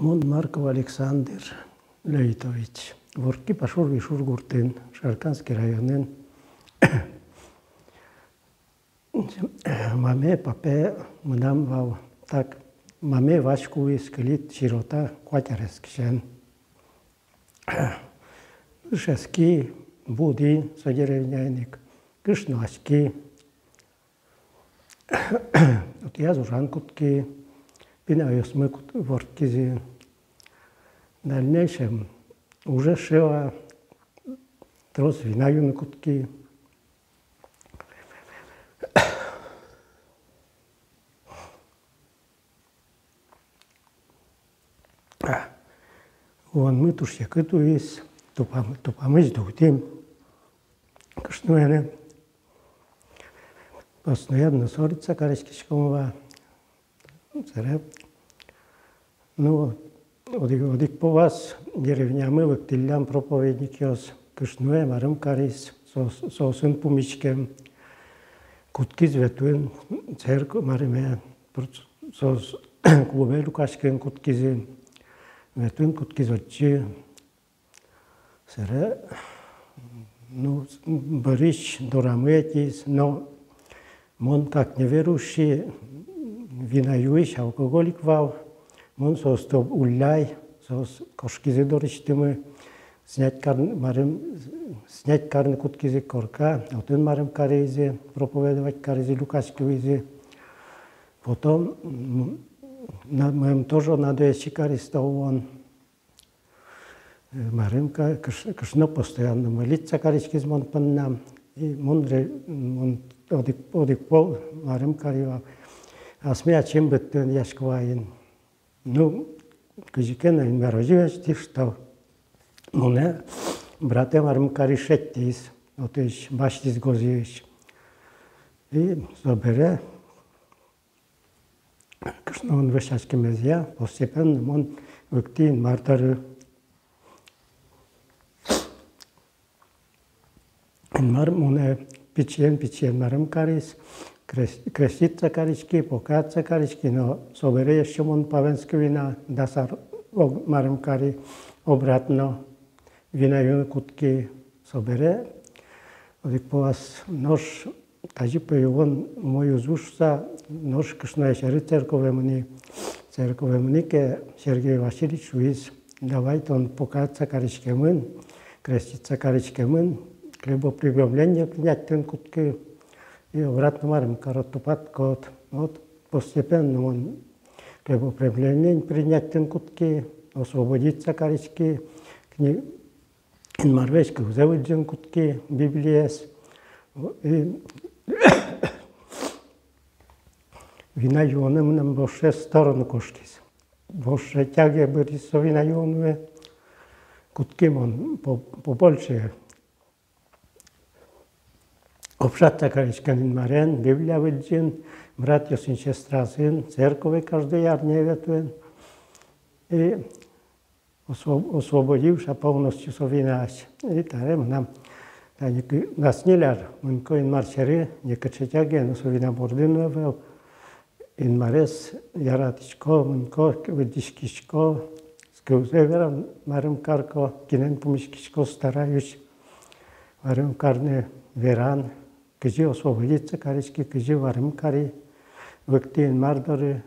Мон Марков Александр Лейтович. Ворки пошел вишур гуртын, Шарканский районен. Маме, папе, мадам вау. Так, маме вашку искалит широта кватерескишен. Шески, буди, содеревняйник, кышнашки. Вот я зужанкутки, пинаюсмы воркизи. В дальнейшем уже шила трос винаю кутки. Вон мы туш якыту есть, тупамыч духтим. Кышнуэне постоянно ссорится каречкишкомова. Ну, одик по вас деревня мы вектилям проповедник йос кышнуэ марым карис сосын пумичкем кутки зветуен церковь мариме сос клубе лукашкен куткизи ветуен куткизочи сере ну бариш дораметис, но мон как неверующий винаюиш алкоголик вал мон сос то улляй сос кошкизи доричтимы снять карны куткизи корка, отын марым каризи, проповедовать каризи лукашкивизи. Потом мы тоже надоещи каристов он марым кышно постоянно молиться каричкиз мон паннам и мон одик пол марым карива. А смея чем бы ты яшкваин. Ну, кыжикен инмароживеш ти что моне брате марым каришеттис, отыш баштис гозиш. И забере кышно он вешашки мезья, постепенно мон вектин мартары. Инмар моне пичен марым карис. Креститься карички, покаться карички, но собере еще мон павенски вина, дасар марым кари обратно винаю кутки собере. Одик по вас нож, кажи по его мою зушса, нож кышная шары церковемни ке Сергей Васильевич уиз, давайте он покаться карички мын, креститься карички мын, хлебоприготовление принять тен кутки. И обратно марим каротопат кот. Вот постепенно он хлебоприготовление принять тен кутки, освободиться карички, инмарвечка взявыджен кутки, библиес. И винайоным нам больше сторону кошкис. Больше тяги были со винайонами, кутки он побольше. Обшатта каричканин марен, Библия выджин, братья и сестра сын, церковь каждый ярне ветуен. И освободивши полностью совинась. И тарем нам насниляр, мунко ин марчери, не качетяге, но совина бордин вел. Ин марес яратичко, мунко, выдишкишко, скеузеверам, марем карко, кинен помишкишко стараюсь, марем карне веран. Кыжи освободиться карички, кыжи варым кари, вектин мардоры.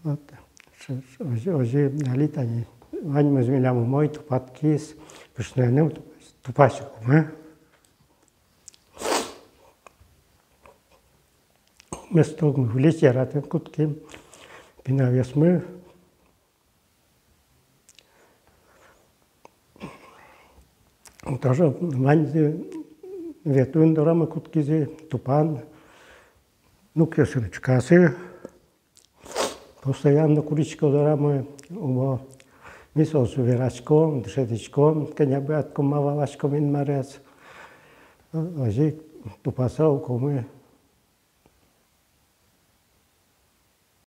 Вот, ожи налитани. Вань мы змелям мой тупаткис, пышненем тупасику, Вместо влить я ратен кутки, пинавес мы. Тоже ваньзе ветуен дорама куткизи, тупан, ну кесырчкасы, постоянно куричко дорама, оба мисосу верачко, дшетичко, коня бы откомавалачко мин марец, ажи тупаса окомы.